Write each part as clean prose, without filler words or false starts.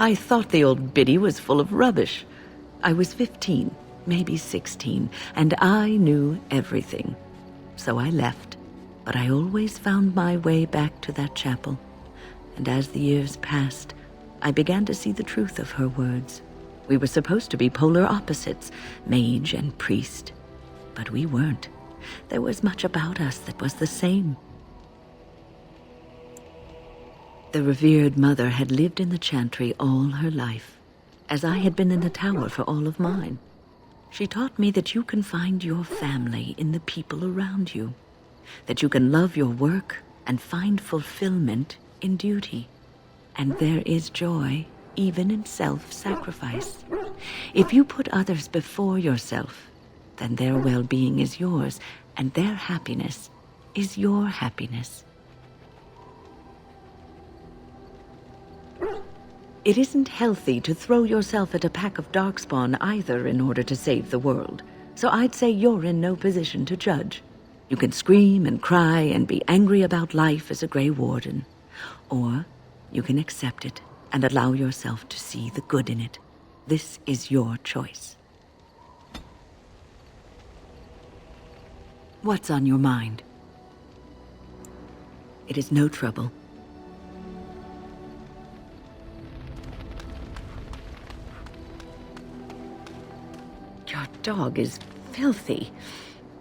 I thought the old biddy was full of rubbish. I was 15, maybe 16, and I knew everything. So I left, but I always found my way back to that chapel. And as the years passed, I began to see the truth of her words. We were supposed to be polar opposites, mage and priest. But we weren't. There was much about us that was the same. The revered mother had lived in the chantry all her life, as I had been in the tower for all of mine. She taught me that you can find your family in the people around you, that you can love your work and find fulfillment in duty. And there is joy even in self-sacrifice. If you put others before yourself, then their well-being is yours, and their happiness is your happiness. It isn't healthy to throw yourself at a pack of darkspawn either in order to save the world, so I'd say you're in no position to judge. You can scream and cry and be angry about life as a Grey Warden, or you can accept it and allow yourself to see the good in it. This is your choice. What's on your mind? It is no trouble. Your dog is filthy.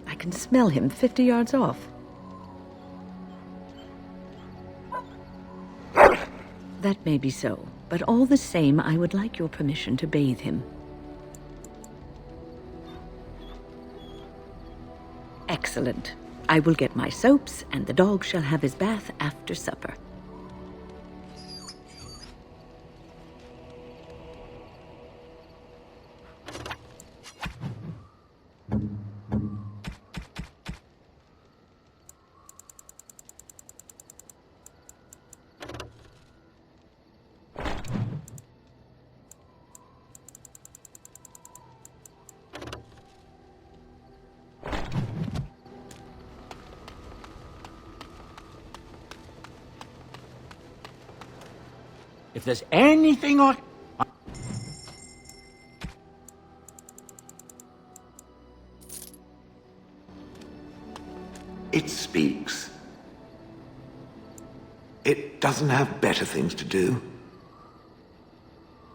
I can smell him 50 yards off. That may be so, but all the same, I would like your permission to bathe him. Excellent. I will get my soaps, and the dog shall have his bath after supper. If there's anything I... It speaks. It doesn't have better things to do.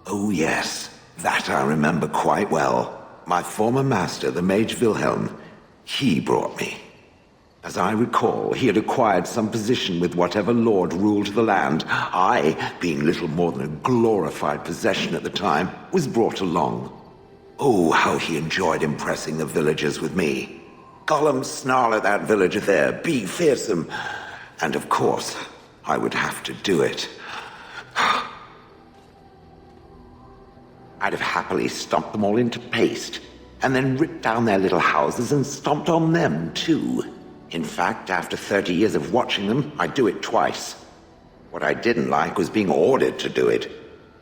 Oh yes, that I remember quite well. My former master, the Mage Wilhelm, he brought me. As I recall, he had acquired some position with whatever lord ruled the land. I, being little more than a glorified possession at the time, was brought along. Oh, how he enjoyed impressing the villagers with me. Gollum snarl at that villager there, be fearsome. And of course, I would have to do it. I'd have happily stomped them all into paste, and then ripped down their little houses and stomped on them too. In fact, after 30 years of watching them, I'd do it twice. What I didn't like was being ordered to do it.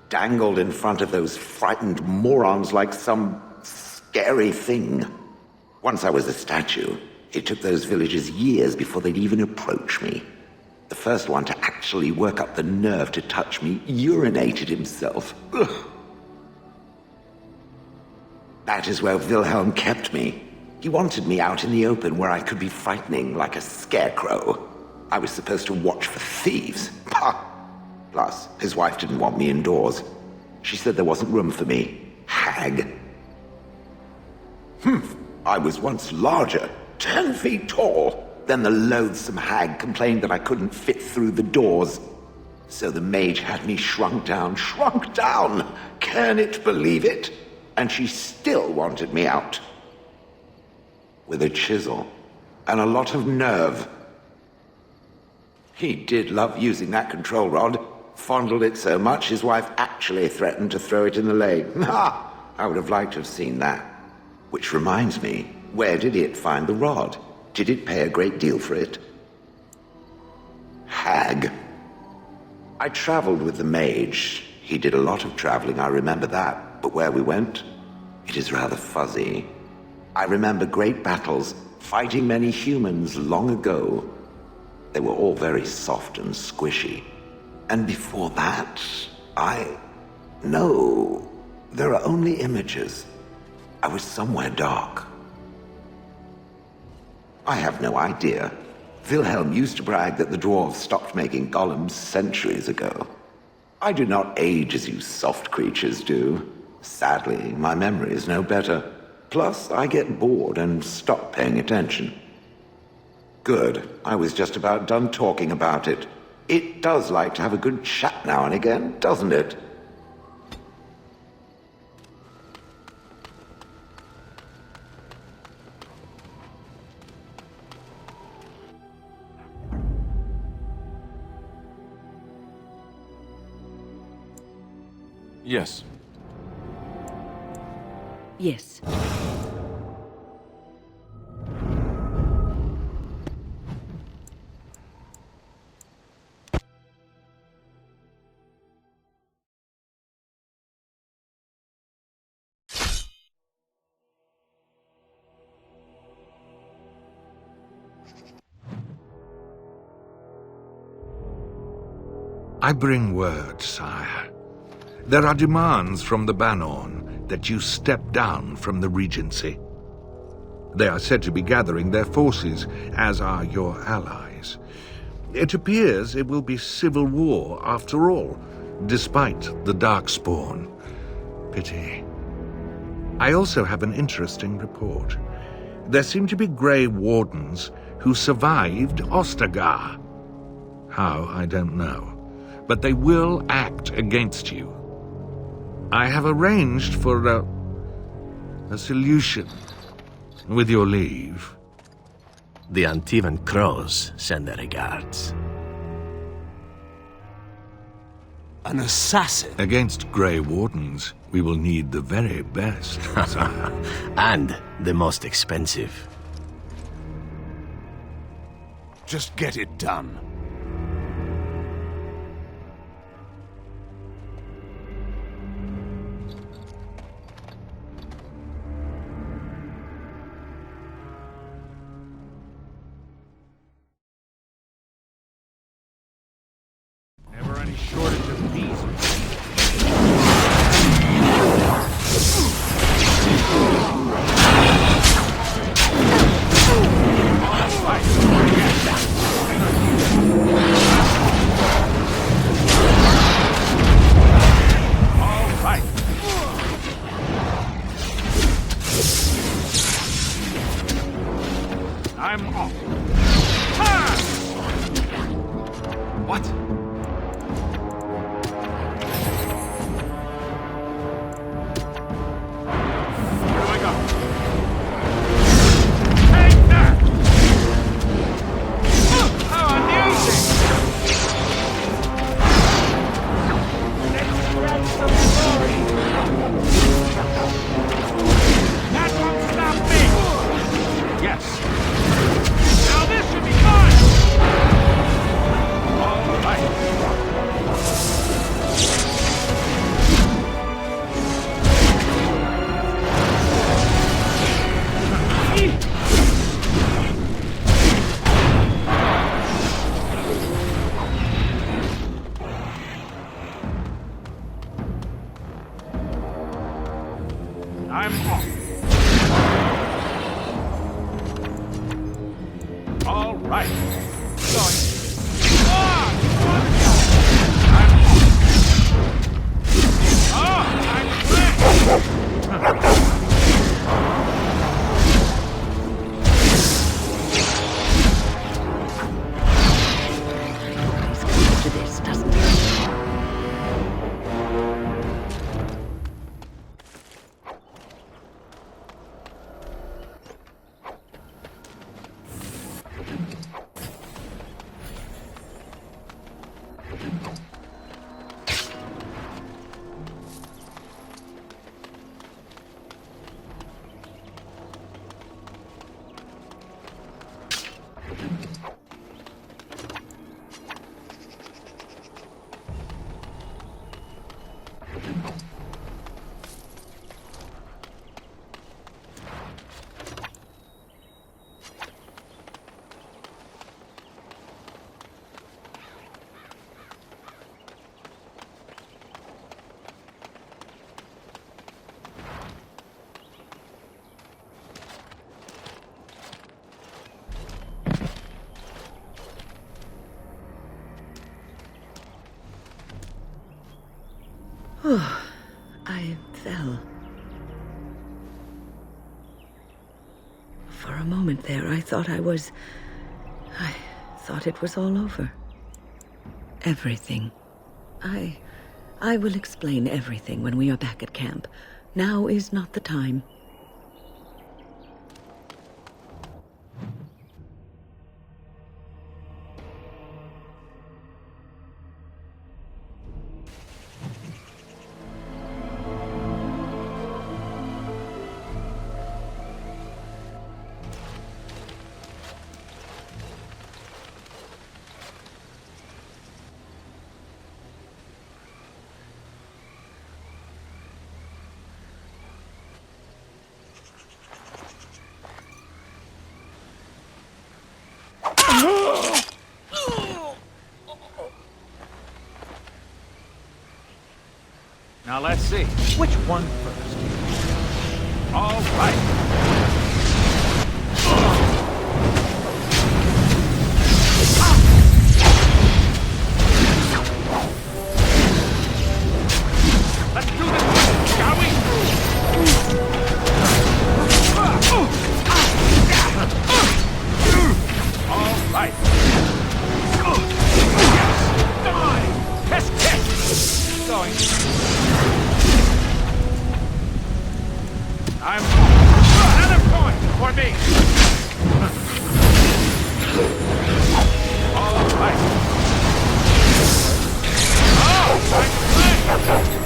Dangled in front of those frightened morons like some scary thing. Once I was a statue, it took those villagers years before they'd even approach me. The first one to actually work up the nerve to touch me urinated himself. Ugh. That is where Wilhelm kept me. He wanted me out in the open where I could be frightening like a scarecrow. I was supposed to watch for thieves. Pah! Plus, his wife didn't want me indoors. She said there wasn't room for me. Hag. I was once larger, 10 feet tall. Then the loathsome hag complained that I couldn't fit through the doors. So the mage had me shrunk down. Can it believe it? And she still wanted me out. With a chisel and a lot of nerve. He did love using that control rod. Fondled it so much his wife actually threatened to throw it in the lake. I would have liked to have seen that. Which reminds me, where did it find the rod? Did it pay a great deal for it? Hag. I traveled with the mage. He did a lot of traveling, I remember that. But where we went, It is rather fuzzy. I remember great battles, fighting many humans long ago. They were all very soft and squishy. And before that, No, there are only images. I was somewhere dark. I have no idea. Wilhelm used to brag that the dwarves stopped making golems centuries ago. I do not age as you soft creatures do. Sadly, my memory is no better. Plus, I get bored and stop paying attention. Good. I was just about done talking about it. It does like to have a good chat now and again, doesn't it? Yes. Yes. I bring word, sire. There are demands from the Banorn that you step down from the Regency. They are said to be gathering their forces, as are your allies. It appears it will be civil war after all, despite the Darkspawn. Pity. I also have an interesting report. There seem to be Grey Wardens who survived Ostagar. How, I don't know. But they will act against you. I have arranged for a solution, with your leave. The Antivan Crows send their regards. An assassin? Against Grey Wardens, we will need the very best, sire. And the most expensive. Just get it done. Never any shortage of these. I'm off. Ha! What? Where do I go? Take that! How amusing! Let's spread some glory! That won't stop me! Yes. Now this should be fun! All right. I'm off. All right. Going. To this, doesn't it? For a moment there, I thought I thought it was all over. Everything. I will explain everything when we are back at camp. Now is not the time. Now let's see. Which one first? All right. Let's do this, shall we? All right. Yes! Die! Test! Going. I'm another point for me. All right. Oh, time to play.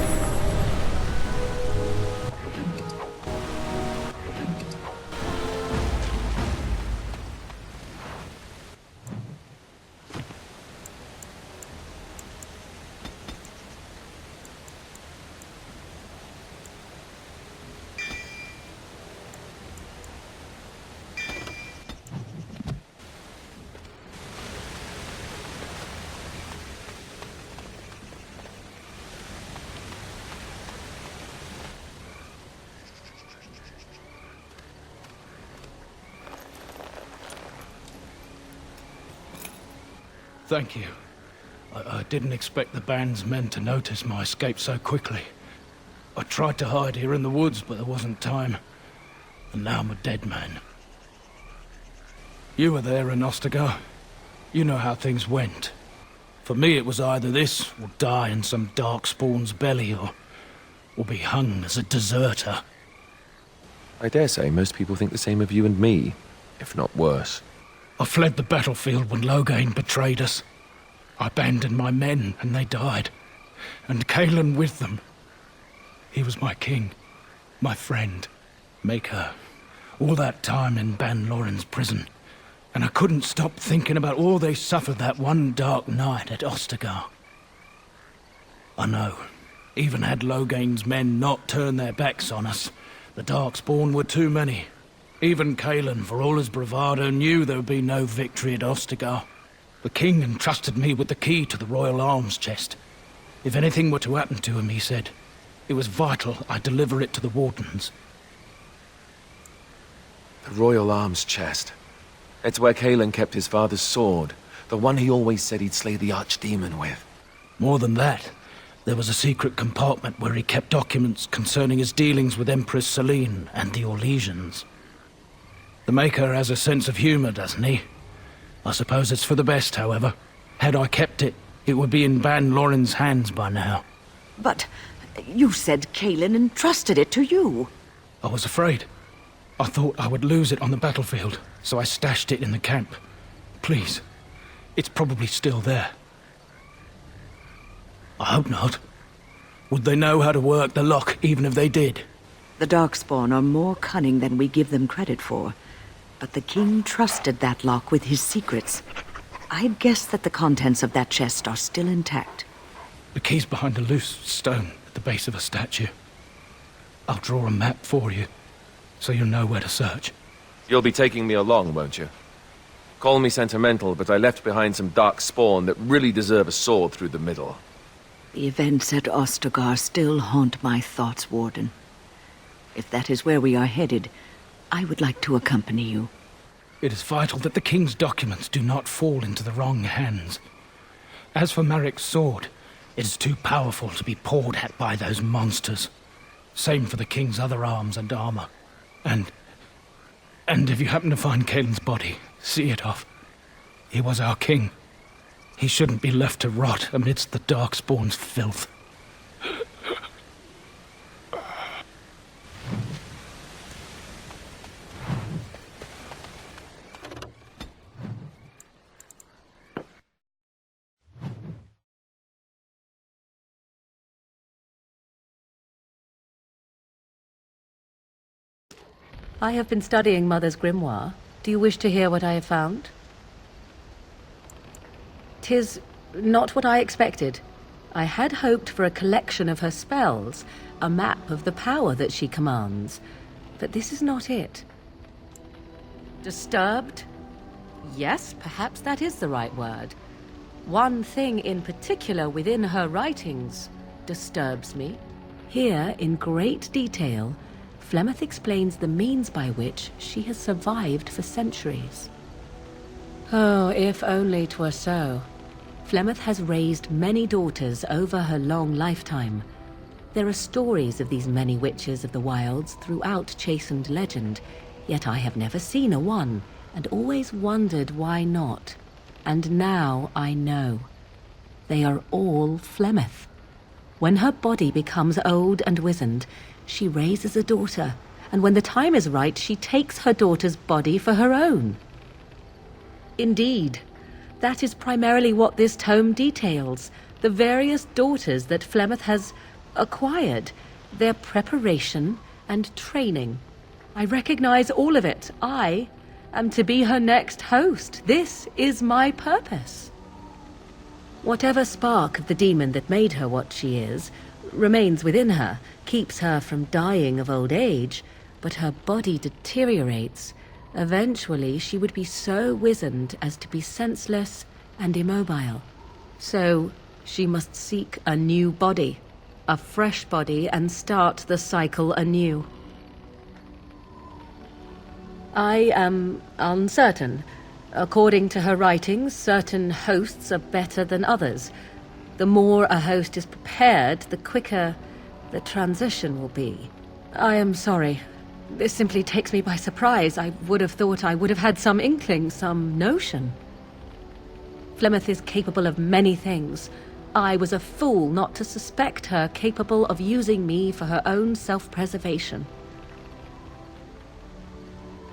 Thank you. I didn't expect the band's men to notice my escape so quickly. I tried to hide here in the woods, but there wasn't time. And now I'm a dead man. You were there in Ostagar. You know how things went. For me, it was either this, or die in some dark spawn's belly, or be hung as a deserter. I dare say most people think the same of you and me, if not worse. I fled the battlefield when Loghain betrayed us. I abandoned my men, and they died. And Cailan with them. He was my king, my friend, maker. All that time in Ban Loren's prison. And I couldn't stop thinking about all they suffered that one dark night at Ostagar. I know, even had Loghain's men not turned their backs on us, the Darkspawn were too many. Even Cailan, for all his bravado, knew there would be no victory at Ostagar. The king entrusted me with the key to the royal arms chest. If anything were to happen to him, he said, it was vital I deliver it to the wardens. The royal arms chest. It's where Cailan kept his father's sword, the one he always said he'd slay the archdemon with. More than that, there was a secret compartment where he kept documents concerning his dealings with Empress Selene and the Orlesians. The Maker has a sense of humor, doesn't he? I suppose it's for the best, however. Had I kept it, it would be in Ban Loren's hands by now. But you said Cailan entrusted it to you. I was afraid. I thought I would lose it on the battlefield, so I stashed it in the camp. Please, it's probably still there. I hope not. Would they know how to work the lock, even if they did? The Darkspawn are more cunning than we give them credit for. But the king trusted that lock with his secrets. I'd guess that the contents of that chest are still intact. The key's behind a loose stone at the base of a statue. I'll draw a map for you, so you'll know where to search. You'll be taking me along, won't you? Call me sentimental, but I left behind some dark spawn that really deserve a sword through the middle. The events at Ostagar still haunt my thoughts, Warden. If that is where we are headed, I would like to accompany you. It is vital that the king's documents do not fall into the wrong hands. As for Marik's sword, it is too powerful to be pawed at by those monsters. Same for the king's other arms and armor. And And if you happen to find Caelan's body, see it off. He was our king. He shouldn't be left to rot amidst the Darkspawn's filth. I have been studying Mother's grimoire. Do you wish to hear what I have found? 'Tis not what I expected. I had hoped for a collection of her spells, a map of the power that she commands. But this is not it. Disturbed? Yes, perhaps that is the right word. One thing in particular within her writings disturbs me. Here, in great detail, Flemeth explains the means by which she has survived for centuries. Oh, if only 'twere so. Flemeth has raised many daughters over her long lifetime. There are stories of these many witches of the wilds throughout chastened legend, yet I have never seen a one, and always wondered why not. And now I know. They are all Flemeth. When her body becomes old and wizened, she raises a daughter, and when the time is right, she takes her daughter's body for her own. Indeed, that is primarily what this tome details, the various daughters that Flemeth has acquired, their preparation and training. I recognize all of it. I am to be her next host. This is my purpose. Whatever spark of the demon that made her what she is remains within her, keeps her from dying of old age, but her body deteriorates. Eventually, she would be so wizened as to be senseless and immobile. So, she must seek a new body, a fresh body, and start the cycle anew. I am uncertain. According to her writings, certain hosts are better than others. The more a host is prepared, the quicker the transition will be. I am sorry. This simply takes me by surprise. I would have thought I would have had some inkling, some notion. Flemeth is capable of many things. I was a fool not to suspect her capable of using me for her own self-preservation.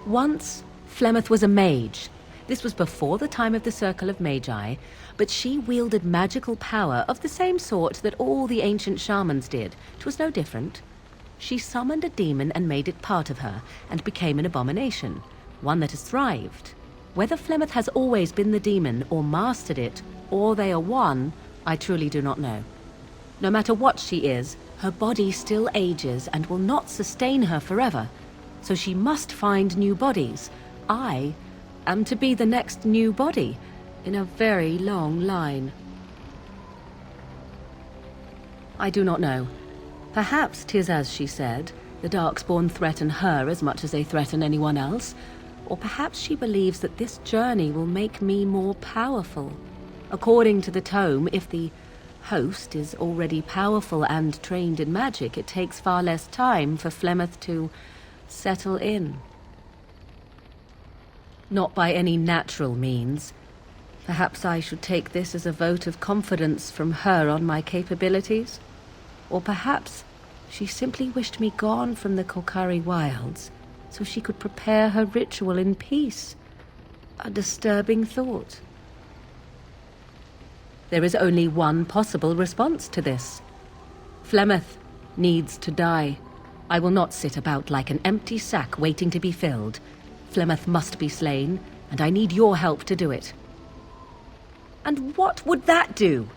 Once, Flemeth was a mage. This was before the time of the Circle of Magi, but she wielded magical power of the same sort that all the ancient shamans did. 'Twas no different. She summoned a demon and made it part of her, and became an abomination, one that has thrived. Whether Flemeth has always been the demon, or mastered it, or they are one, I truly do not know. No matter what she is, her body still ages and will not sustain her forever, so she must find new bodies. I am to be the next new body in a very long line. I do not know. Perhaps 'tis as she said, the Darkspawn threaten her as much as they threaten anyone else, or perhaps she believes that this journey will make me more powerful. According to the tome, if the host is already powerful and trained in magic, it takes far less time for Flemeth to settle in. Not by any natural means. Perhaps I should take this as a vote of confidence from her on my capabilities. Or perhaps she simply wished me gone from the Kolkari wilds so she could prepare her ritual in peace. A disturbing thought. There is only one possible response to this. Flemeth needs to die. I will not sit about like an empty sack waiting to be filled. Flemeth must be slain, and I need your help to do it. And what would that do?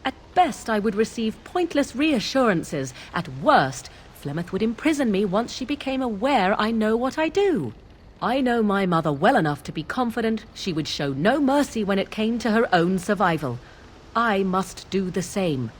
At best, I would receive pointless reassurances. At worst, Flemeth would imprison me once she became aware I know what I do. I know my mother well enough to be confident she would show no mercy when it came to her own survival. I must do the same.